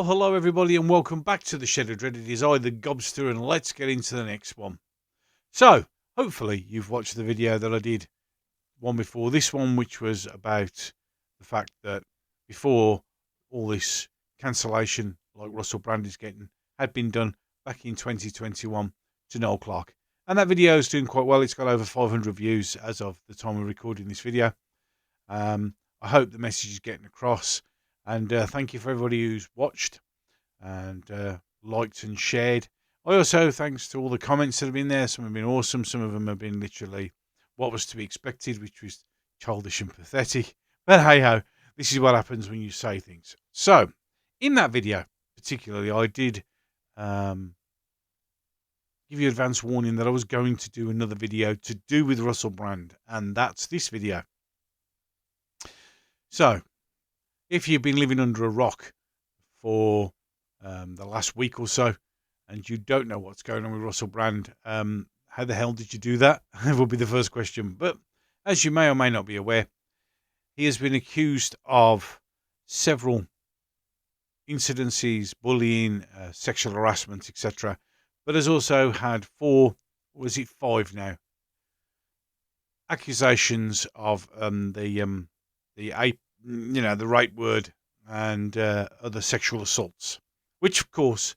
Well, hello everybody and welcome back to the Shed of Dread. It is I, the Gobster, and let's get into the next one. So, hopefully you've watched the video that I did one before this one, which was about the fact that before all this cancellation, like Russell Brand is getting, had been done back in 2021 to Noel Clarke. And that video is doing quite well. It's got over 500 views as of the time of recording this video. I hope the message is getting across. And thank you for everybody who's watched and liked and shared. I also, thanks to all the comments that have been there. Some have been awesome. Some of them have been literally what was to be expected, which was childish and pathetic. But hey ho, this is what happens when you say things. So, in that video, particularly, I did give you advance warning that I was going to do another video to do with Russell Brand, and that's this video. So, if you've been living under a rock for the last week or so, and you don't know what's going on with Russell Brand, how the hell did you do that? Will be the first question. But as you may or may not be aware, he has been accused of several incidences, bullying, sexual harassment, etc. But has also had five now, accusations of the rape word and other sexual assaults, which of course,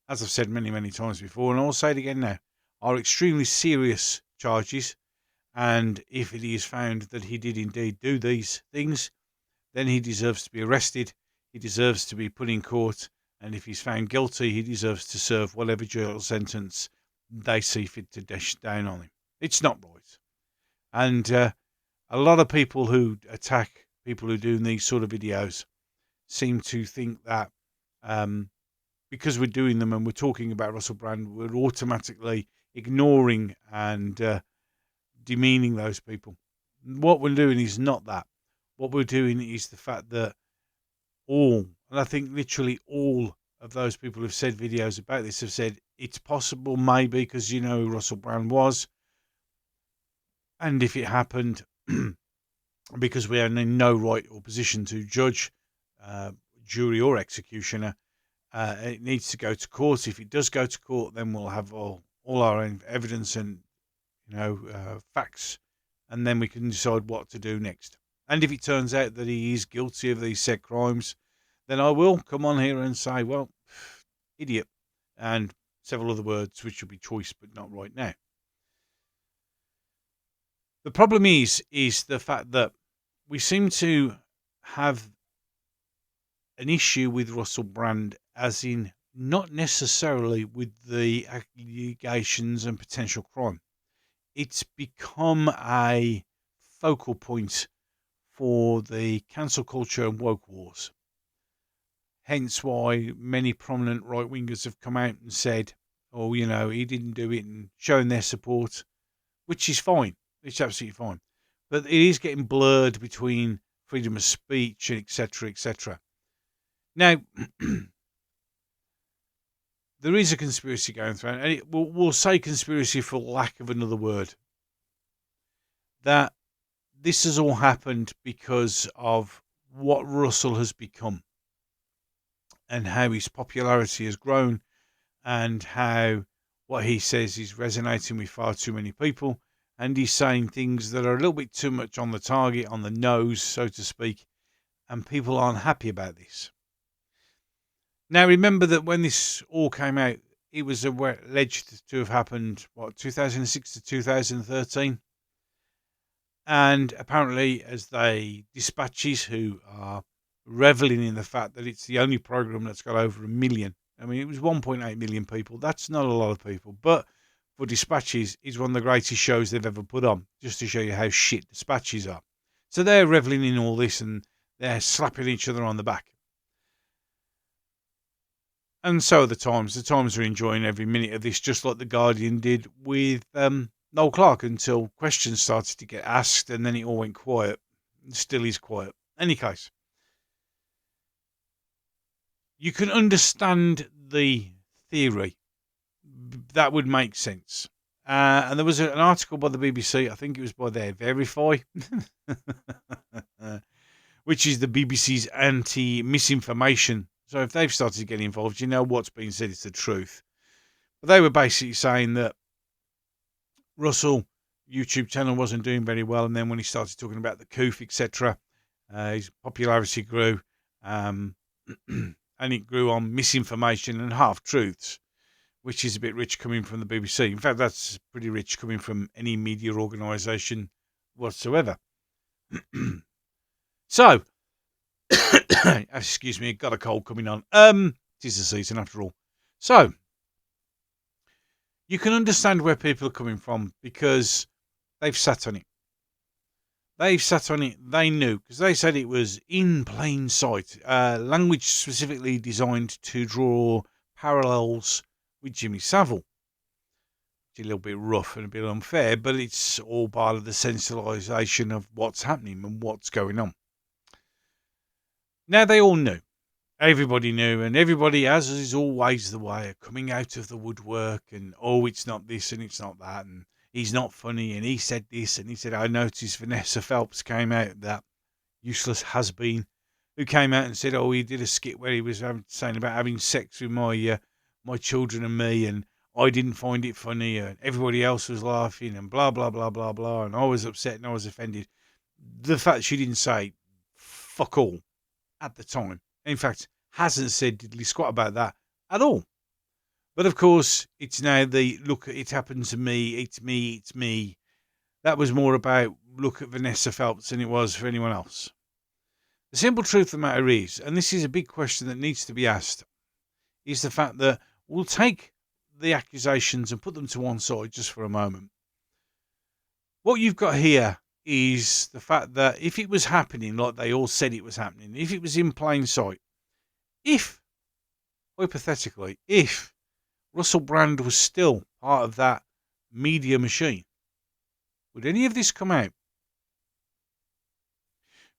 as I've said many, many times before, and I'll say it again now, are extremely serious charges. And if it is found that he did indeed do these things, then he deserves to be arrested. He deserves to be put in court. And if he's found guilty, he deserves to serve whatever jail sentence they see fit to dash down on him. It's not right. And a lot of people who attack people who do these sort of videos seem to think that because we're doing them and we're talking about Russell Brand, we're automatically ignoring and demeaning those people. What we're doing is not that. What we're doing is the fact that and I think literally all of those people who've said videos about this have said it's possible, maybe, because you know who Russell Brand was. And if it happened, because we are in no right or position to judge jury or executioner, it needs to go to court. If it does go to court, then we'll have all our evidence and facts, and then we can decide what to do next. And if it turns out that he is guilty of these said crimes, then I will come on here and say, well, idiot, and several other words which will be choice but not right now. The problem is the fact that we seem to have an issue with Russell Brand, as in not necessarily with the allegations and potential crime. It's become a focal point for the cancel culture and woke wars. Hence why many prominent right-wingers have come out and said, oh, he didn't do it, and showing their support, which is fine. It's absolutely fine. But it is getting blurred between freedom of speech, etc., etc. Now, there is a conspiracy going through, and we'll say conspiracy for lack of another word, that this has all happened because of what Russell has become and how his popularity has grown and how what he says is resonating with far too many people, and he's saying things that are a little bit too much on the target, on the nose, so to speak, and people aren't happy about this. Now, remember that when this all came out, it was alleged to have happened, 2006 to 2013? And apparently, as they dispatches who are reveling in the fact that it's the only program that's got over 1 million. I mean, it was 1.8 million people. That's not a lot of people. But for Dispatches, it's one of the greatest shows they've ever put on, just to show you how shit Dispatches are. So they're reveling in all this and they're slapping each other on the back. And so are the Times. The Times are enjoying every minute of this, just like The Guardian did with Noel Clarke, until questions started to get asked and then it all went quiet. It still is quiet. Any case, you can understand the theory. That would make sense. And there was an article by the BBC, I think it was by their Verify, which is the BBC's anti-misinformation So if they've started to get involved, you know what's being said is the truth. But they were basically saying that Russell YouTube channel wasn't doing very well, and then when he started talking about the coup, etc., his popularity grew, and it grew on misinformation and half truths, which is a bit rich coming from the BBC. In fact, that's pretty rich coming from any media organisation whatsoever. So, excuse me, got a cold coming on. It is the season after all. So, you can understand where people are coming from because they've sat on it. They've sat on it. They knew because they said it was in plain sight. Language specifically designed to draw parallels with Jimmy Savile. It's a little bit rough and a bit unfair, but it's all part of the sensationalisation of what's happening and what's going on. Now, they all knew. Everybody knew, and everybody, as is always the way, are coming out of the woodwork and, oh, it's not this and it's not that, and he's not funny, and he said this, and he said, I noticed Vanessa Phelps came out, that useless has-been, who came out and said, oh, he did a skit where he was saying about having sex with my children and me, and I didn't find it funny, and everybody else was laughing, and blah, blah, blah, blah, blah, and I was upset and I was offended. The fact she didn't say fuck all at the time, in fact, hasn't said diddly squat about that at all. But of course, it's now the look, it happened to me, it's me, it's me. That was more about look at Vanessa Phelps than it was for anyone else. The simple truth of the matter is, and this is a big question that needs to be asked, is the fact that we'll take the accusations and put them to one side just for a moment. What you've got here is the fact that if it was happening like they all said it was happening, if it was in plain sight, if, hypothetically, if Russell Brand was still part of that media machine, would any of this come out?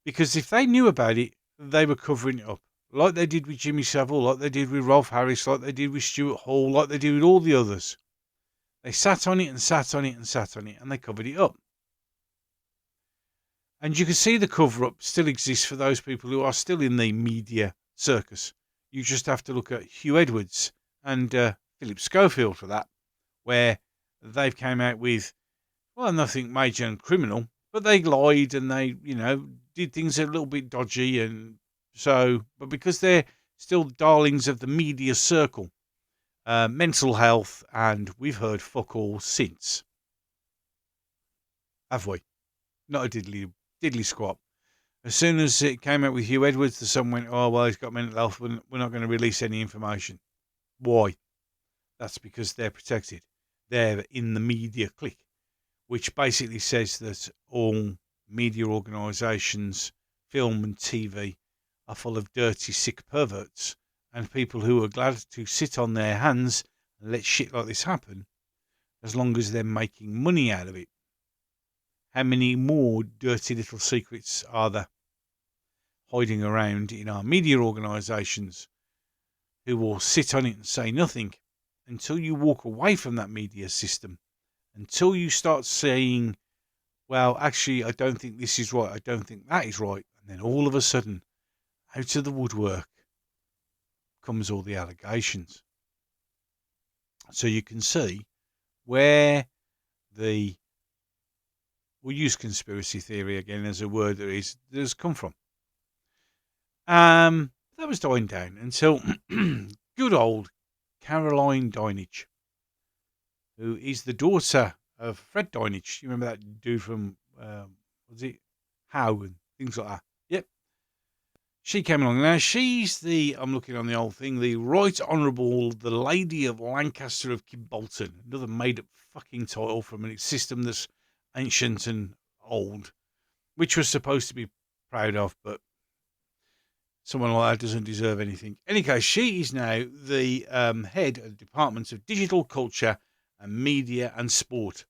Because if they knew about it, they were covering it up. Like they did with Jimmy Savile, like they did with Rolf Harris, like they did with Stuart Hall, like they did with all the others. They sat on it and sat on it and sat on it, and they covered it up. And you can see the cover-up still exists for those people who are still in the media circus. You just have to look at Hugh Edwards and Philip Schofield for that, where they've came out with, well, nothing major and criminal, but they lied and they, did things a little bit dodgy. And so, but because they're still darlings of the media circle, mental health, and we've heard fuck all since. Have we? Not a diddly squat. As soon as it came out with Hugh Edwards, the Sun went, oh, well, he's got mental health. We're not going to release any information. Why? That's because they're protected. They're in the media clique, which basically says that all media organisations, film and TV, are full of dirty, sick perverts and people who are glad to sit on their hands and let shit like this happen as long as they're making money out of it. How many more dirty little secrets are there hiding around in our media organisations who will sit on it and say nothing until you walk away from that media system, until you start saying, well, actually, I don't think this is right, I don't think that is right, and then all of a sudden, out of the woodwork comes all the allegations. So you can see where we'll use conspiracy theory again as a word that has come from. That was dying down until good old Caroline Dinenage, who is the daughter of Fred Dinenage. You remember that dude from, was it How and things like that? Yep. She came along. Now, she's I'm looking on the old thing, the Right Honourable, the Lady of Lancaster of Kimbolton. Another made-up fucking title from a system that's ancient and old, which was supposed to be proud of, but someone like that doesn't deserve anything. In any case, she is now the head of the Department of Digital Culture and Media and Sport.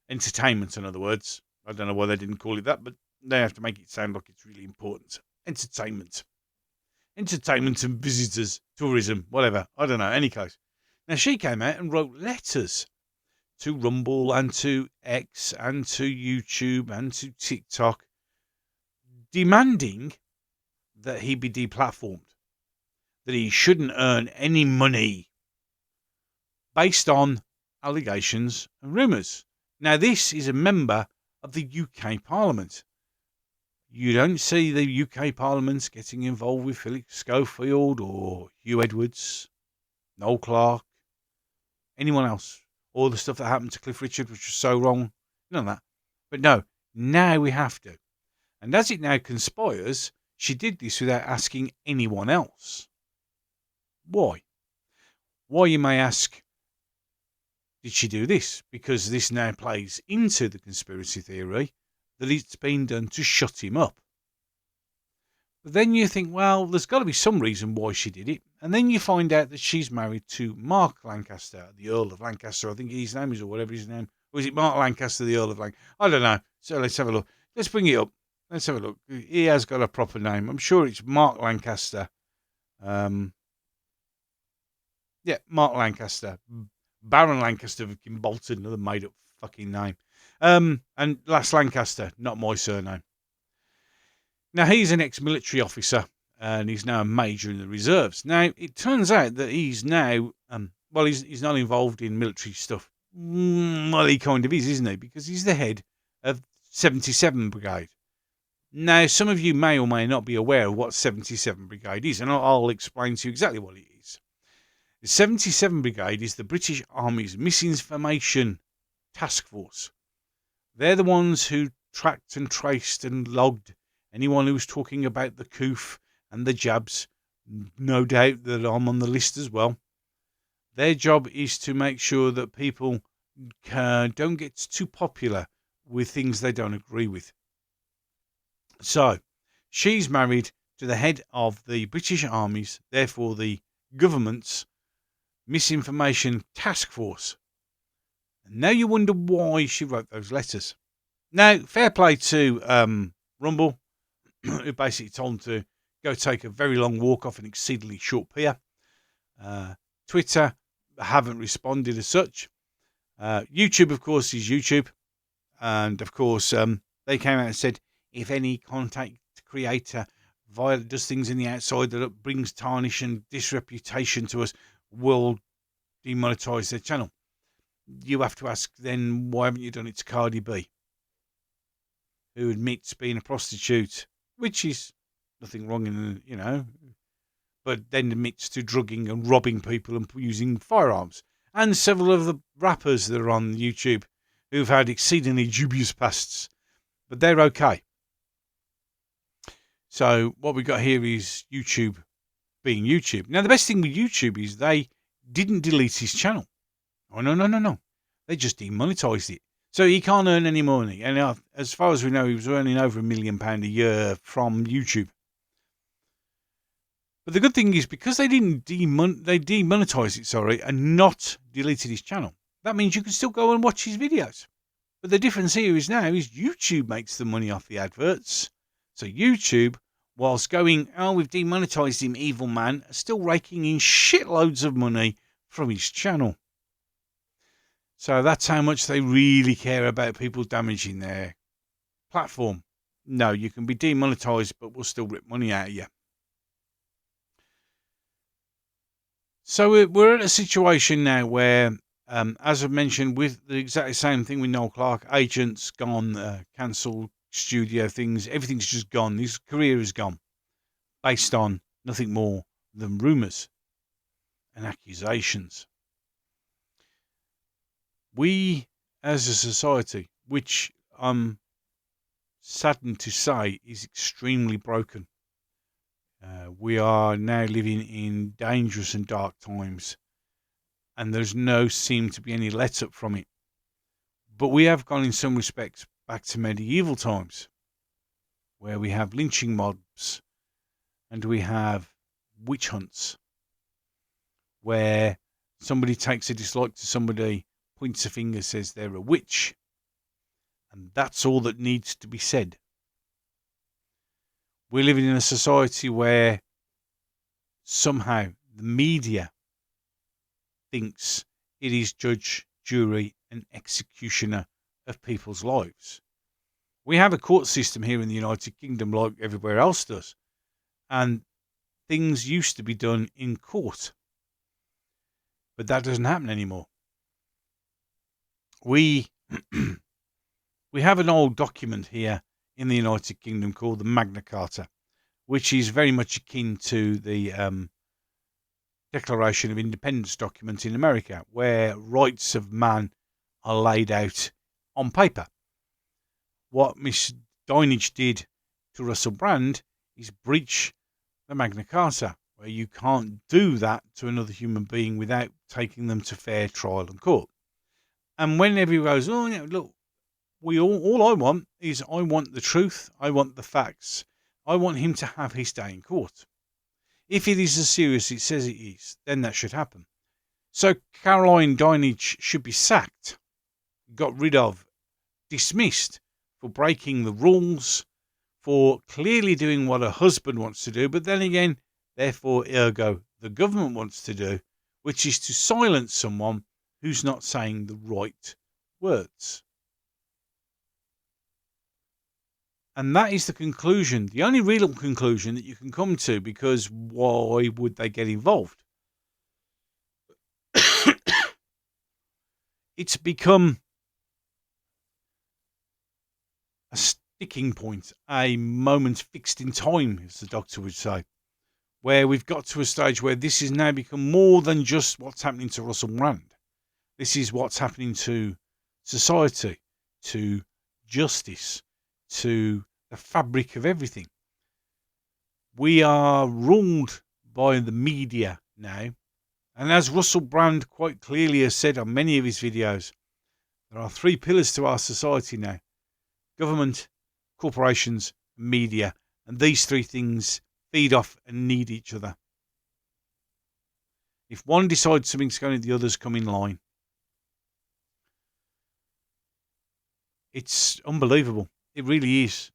Entertainment, in other words. I don't know why they didn't call it that, but they have to make it sound like it's really important. Entertainment. Entertainment and visitors, tourism, whatever. I don't know. Any case. Now, she came out and wrote letters to Rumble and to X and to YouTube and to TikTok demanding that he be deplatformed. that he shouldn't earn any money based on allegations and rumours. Now, this is a member of the UK Parliament. You don't see the UK Parliament getting involved with Philip Schofield or Hugh Edwards, Noel Clarke, anyone else. All the stuff that happened to Cliff Richard, which was so wrong. None of that. But no, now we have to. And as it now conspires, she did this without asking anyone else. Why? Why, you may ask, did she do this? Because this now plays into the conspiracy theory that it's been done to shut him up. But then you think, well, there's got to be some reason why she did it. And then you find out that she's married to Mark Lancaster, the Earl of Lancaster, I think his name is, or whatever his name. Or is it Mark Lancaster, the Earl of Lancaster? I don't know. So let's have a look. Let's bring it up. Let's have a look. He has got a proper name. I'm sure it's Mark Lancaster. Yeah, Mark Lancaster. Baron Lancaster of Kimbolton, another made-up fucking name. And last Lancaster, not my surname. Now, he's an ex-military officer, and he's now a major in the reserves. Now, it turns out that he's now, he's not involved in military stuff. Well, he kind of is, isn't he? Because he's the head of 77 Brigade. Now, some of you may or may not be aware of what 77 Brigade is, and I'll explain to you exactly what it is. The 77 Brigade is the British Army's misinformation task force. They're the ones who tracked and traced and logged anyone who was talking about the coof and the jabs. No doubt that I'm on the list as well. Their job is to make sure that people don't get too popular with things they don't agree with. So, she's married to the head of the British Army's, therefore the government's, misinformation task force. And now you wonder why she wrote those letters. Now, fair play to Rumble, who basically told him to go take a very long walk off an exceedingly short pier. Twitter haven't responded as such. YouTube, of course, is YouTube. And, of course, they came out and said, if any content creator does things in the outside that brings tarnish and disreputation to us, will demonetize their channel. You have to ask then, why haven't you done it to Cardi B, who admits being a prostitute, which is nothing wrong in, but then admits to drugging and robbing people and using firearms, and several of the rappers that are on YouTube who've had exceedingly dubious pasts, but they're okay. So what we got here is YouTube being YouTube. Now, the best thing with YouTube is they didn't delete his channel. Oh, no. They just demonetized it. So he can't earn any money. And as far as we know, he was earning over £1 million a year from YouTube. But the good thing is, because they didn't demonetized it, and not deleted his channel, that means you can still go and watch his videos. But the difference here is now is YouTube makes the money off the adverts. So YouTube, whilst going, we've demonetized him, evil man, are still raking in shitloads of money from his channel. So that's how much they really care about people damaging their platform. No, you can be demonetized, but we'll still rip money out of you. So we're at a situation now where, as I've mentioned, with the exact same thing with Noel Clarke, agents gone, cancelled, studio things, everything's just gone. His career is gone, based on nothing more than rumours and accusations. We, as a society, which I'm saddened to say is extremely broken, we are now living in dangerous and dark times, and there's no seem to be any let up from it. But we have gone in some respects back to medieval times, where we have lynching mobs and we have witch hunts, where somebody takes a dislike to somebody, points a finger, says they're a witch, and that's all that needs to be said. We're living in a society where somehow the media thinks it is judge, jury, and executioner of people's lives. We have a court system here in the United Kingdom like everywhere else does, and things used to be done in court. But that doesn't happen anymore. We we have an old document here in the United Kingdom called the Magna Carta, which is very much akin to the Declaration of Independence document in America, where rights of man are laid out on paper. What Miss Dinenage did to Russell Brand is breach the Magna Carta, where you can't do that to another human being without taking them to fair trial and court. And when everyone goes, oh, yeah, look, all I want is I want the truth, I want the facts, I want him to have his day in court. If it is as serious as it says it is, then that should happen. So Caroline Dinenage should be sacked, got rid of, dismissed for breaking the rules, for clearly doing what her husband wants to do, but then again, therefore, ergo, the government wants to do, which is to silence someone who's not saying the right words. And that is the conclusion, the only real conclusion that you can come to, because why would they get involved? It's become a sticking point, a moment fixed in time, as the doctor would say, where we've got to a stage where this has now become more than just what's happening to Russell Brand. This is what's happening to society, to justice, to the fabric of everything. We are ruled by the media now, and as Russell Brand quite clearly has said on many of his videos, there are three pillars to our society now: government, corporations, media, and these three things feed off and need each other. If one decides something's going, the others come in line. It's unbelievable. It really is.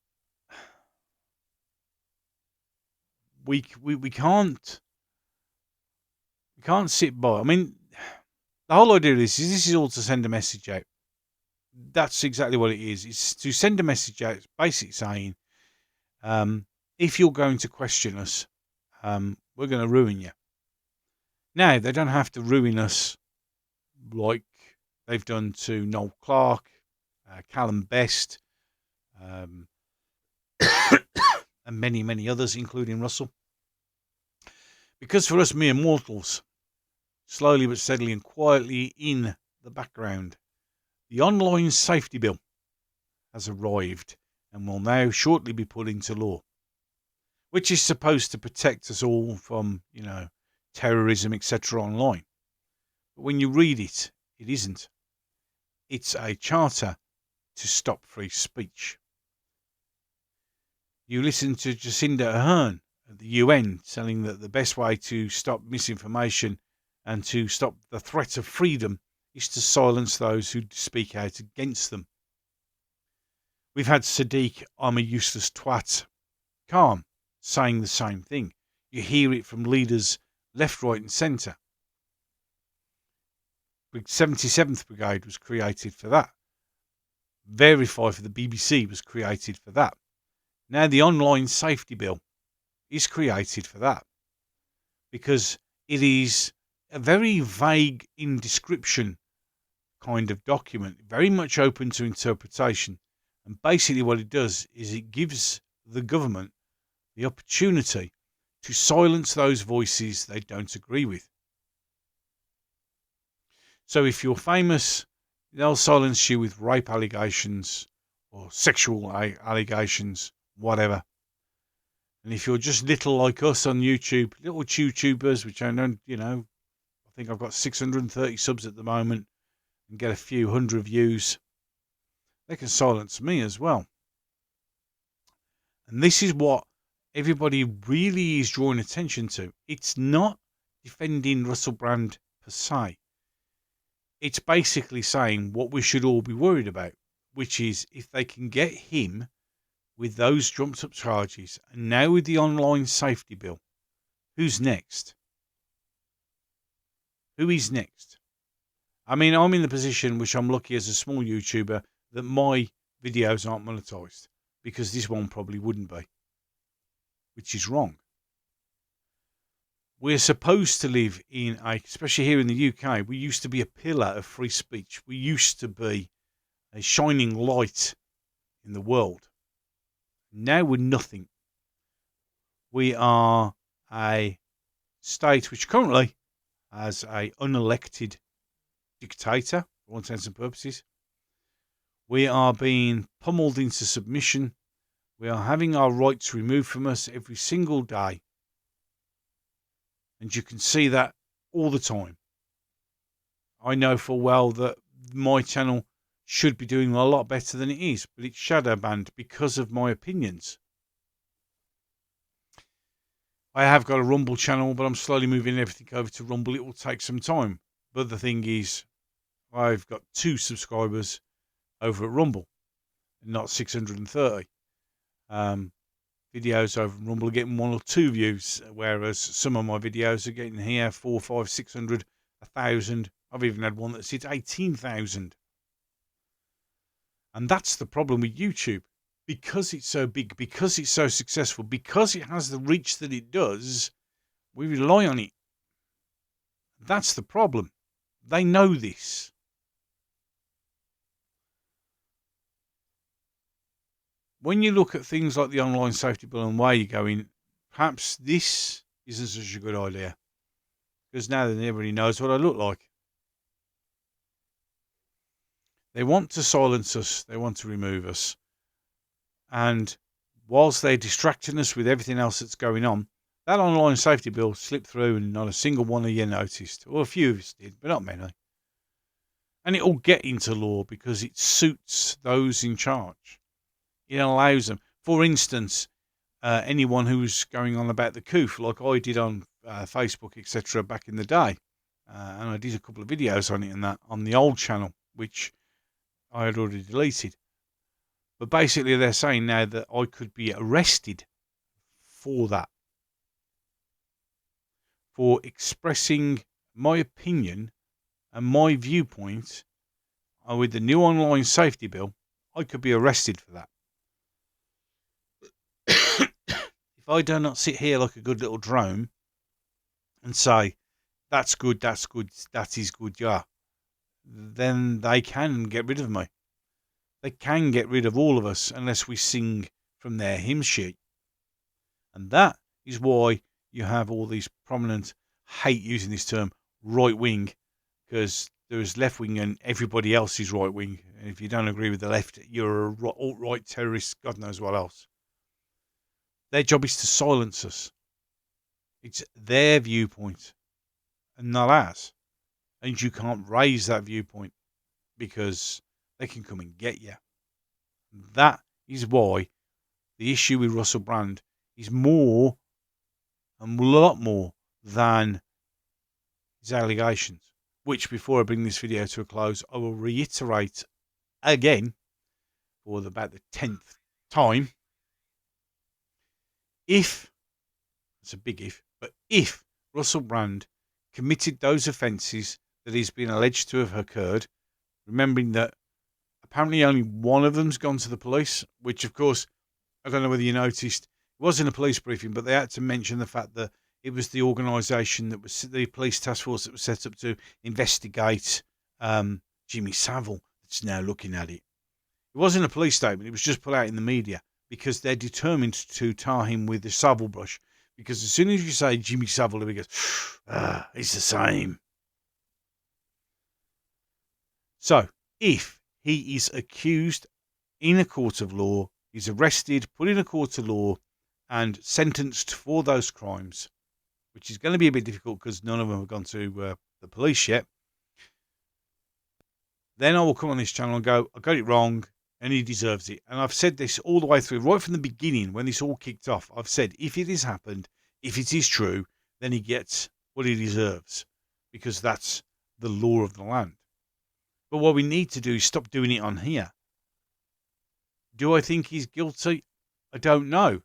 We can't sit by. I mean, the whole idea of this is all to send a message out. That's exactly what it is. It's to send a message out, basically saying, if you're going to question us, we're going to ruin you. Now, they don't have to ruin us like they've done to Noel Clarke, Callum Best, and many, many others, including Russell. Because for us mere mortals, slowly but steadily and quietly in the background, the online safety bill has arrived and will now shortly be put into law, which is supposed to protect us all from, terrorism, etc. online. But when you read it, it isn't. It's a charter to stop free speech. You listen to Jacinda Ardern at the UN saying that the best way to stop misinformation and to stop the threat of freedom is to silence those who speak out against them. We've had Sadiq, I'm a useless twat, Khan, saying the same thing. You hear it from leaders left, right and centre. The 77th Brigade was created for that. Verify for the BBC was created for that. Now the online safety bill is created for that, because it is a very vague in description kind of document, very much open to interpretation. And basically what it does is it gives the government the opportunity to silence those voices they don't agree with. So if you're famous, they'll silence you with rape allegations or sexual allegations, whatever. And if you're just little like us on YouTube, little YouTubers, which I don't, I think I've got 630 subs at the moment and get a few hundred views, they can silence me as well. And this is what everybody really is drawing attention to. It's not defending Russell Brand per se. It's basically saying what we should all be worried about, which is if they can get him with those trumped up charges, and now with the online safety bill, who's next? Who is next? I mean, I'm in the position, which I'm lucky as a small YouTuber, that my videos aren't monetized, because this one probably wouldn't be, which is wrong. We're supposed to live in especially here in the UK, we used to be a pillar of free speech. We used to be a shining light in the world. Now we're nothing. We are a state which currently has a unelected dictator, for all intents and purposes. We are being pummeled into submission. We are having our rights removed from us every single day. And you can see that all the time. I know full well that my channel should be doing a lot better than it is, but it's shadow banned because of my opinions. I have got a Rumble channel, but I'm slowly moving everything over to Rumble. It will take some time. But the thing is, I've got 2 subscribers over at Rumble, not 630. Videos over at Rumble are getting 1 or 2 views, whereas some of my videos are getting here 4, 5, 600, 1,000. I've even had one that's hit 18,000. And that's the problem with YouTube. Because it's so big, because it's so successful, because it has the reach that it does, we rely on it. That's the problem. They know this. When you look at things like the online safety bill and where you're going, perhaps this isn't such a good idea. Because now that everybody knows what I look like. They want to silence us. They want to remove us. And whilst they're distracting us with everything else that's going on, that online safety bill slipped through and not a single one of you noticed. Or a few of us did, but not many. And it'll get into law because it suits those in charge. It allows them. For instance, anyone who's going on about the coof, like I did on Facebook, etc., back in the day. And I did a couple of videos on it and that on the old channel, which I had already deleted. But basically they're saying now that I could be arrested for that. For expressing my opinion and my viewpoint with the new online safety bill, I could be arrested for that. If I do not sit here like a good little drone and say, that's good, that is good, yeah, then they can get rid of me. They can get rid of all of us unless we sing from their hymn sheet. And that is why you have all these prominent, hate using this term, right wing, because there is left wing and everybody else is right wing. And if you don't agree with the left, you're a alt-right terrorist, God knows what else. Their job is to silence us. It's their viewpoint and not ours. And you can't raise that viewpoint because they can come and get you. That is why the issue with Russell Brand is more and a lot more than his allegations, which before I bring this video to a close, I will reiterate again for about the 10th time. If, it's a big if, but if Russell Brand committed those offences that he's been alleged to have occurred, remembering that apparently only one of them's gone to the police, which of course, I don't know whether you noticed, it wasn't a police briefing, but they had to mention the fact that it was the organisation that was the police task force that was set up to investigate Jimmy Savile that's now looking at it. It wasn't a police statement, it was just put out in the media because they're determined to tar him with the Savile brush. Because as soon as you say Jimmy Savile, he goes, it's the same. So, if he is accused in a court of law, he's arrested, put in a court of law, and sentenced for those crimes, which is going to be a bit difficult because none of them have gone to the police yet, then I will come on this channel and go, I got it wrong, and he deserves it. And I've said this all the way through, right from the beginning, when this all kicked off. I've said, if it has happened, if it is true, then he gets what he deserves, because that's the law of the land. But what we need to do is stop doing it on here. Do I think he's guilty? I don't know.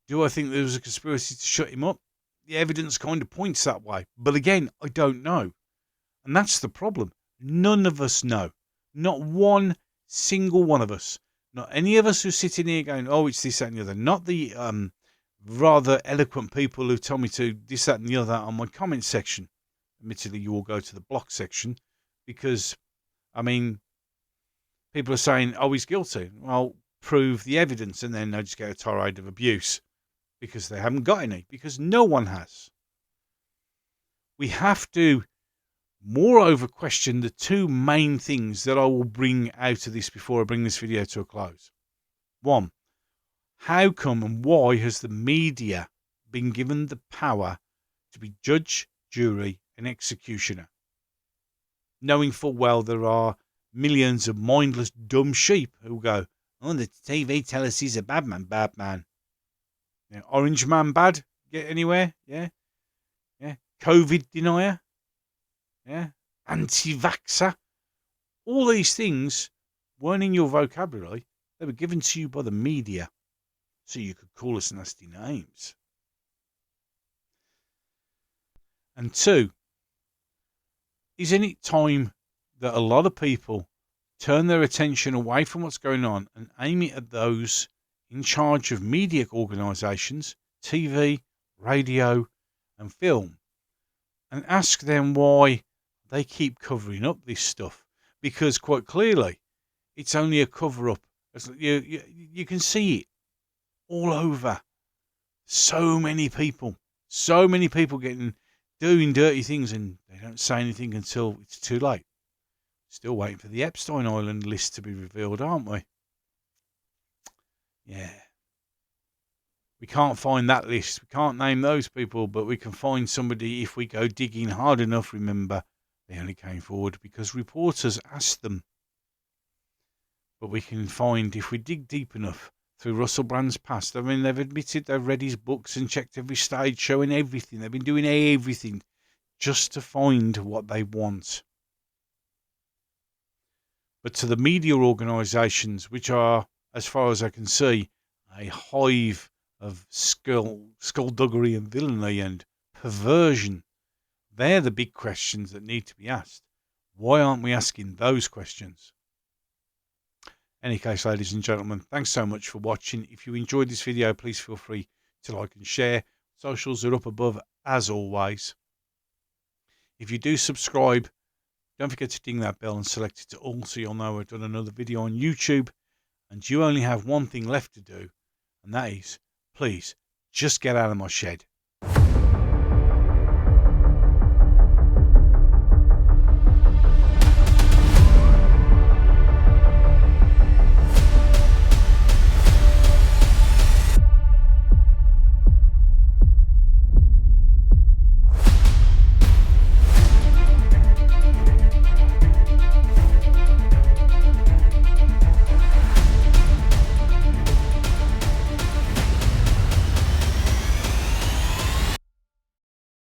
Do I think there was a conspiracy to shut him up? The evidence kind of points that way. But again, I don't know. And that's the problem. None of us know. Not one single one of us. Not any of us who's sitting here going, oh, it's this, that, and the other. Not the rather eloquent people who tell me to this, that and the other on my comment section. Admittedly, you all go to the block section because, I mean, people are saying, oh, he's guilty. Well, prove the evidence, and then they just get a tirade of abuse because they haven't got any, because no one has. We have to, moreover, question the two main things that I will bring out of this before I bring this video to a close. One, how come and why has the media been given the power to be judge, jury, and executioner, knowing full well there are millions of mindless, dumb sheep who go, oh, the TV tell us he's a bad man, bad man. Yeah, Orange man bad? Get anywhere? Yeah. Yeah. COVID denier? Yeah. Anti-vaxxer? All these things weren't in your vocabulary. They were given to you by the media, so you could call us nasty names. And two, isn't it time that a lot of people turn their attention away from what's going on and aim it at those in charge of media organisations, TV, radio and film, and ask them why they keep covering up this stuff? Because quite clearly it's only a cover-up. You can see it all over. So many people doing dirty things, and they don't say anything until it's too late. Still waiting for the Epstein Island list to be revealed, aren't we? Yeah. We can't find that list. We can't name those people, but we can find somebody if we go digging hard enough. Remember, they only came forward because reporters asked them. But we can find, if we dig deep enough through Russell Brand's past, I mean, they've admitted they've read his books and checked every stage show and everything. They've been doing everything just to find what they want. But to the media organisations, which are, as far as I can see, a hive of skullduggery and villainy and perversion, they're the big questions that need to be asked. Why aren't we asking those questions? In any case, ladies and gentlemen, thanks so much for watching. If you enjoyed this video, please feel free to like and share. Socials are up above as always. If you do subscribe, don't forget to ding that bell and select it to all so you'll know I've done another video on YouTube. And you only have one thing left to do, and that is, please, just get out of my shed.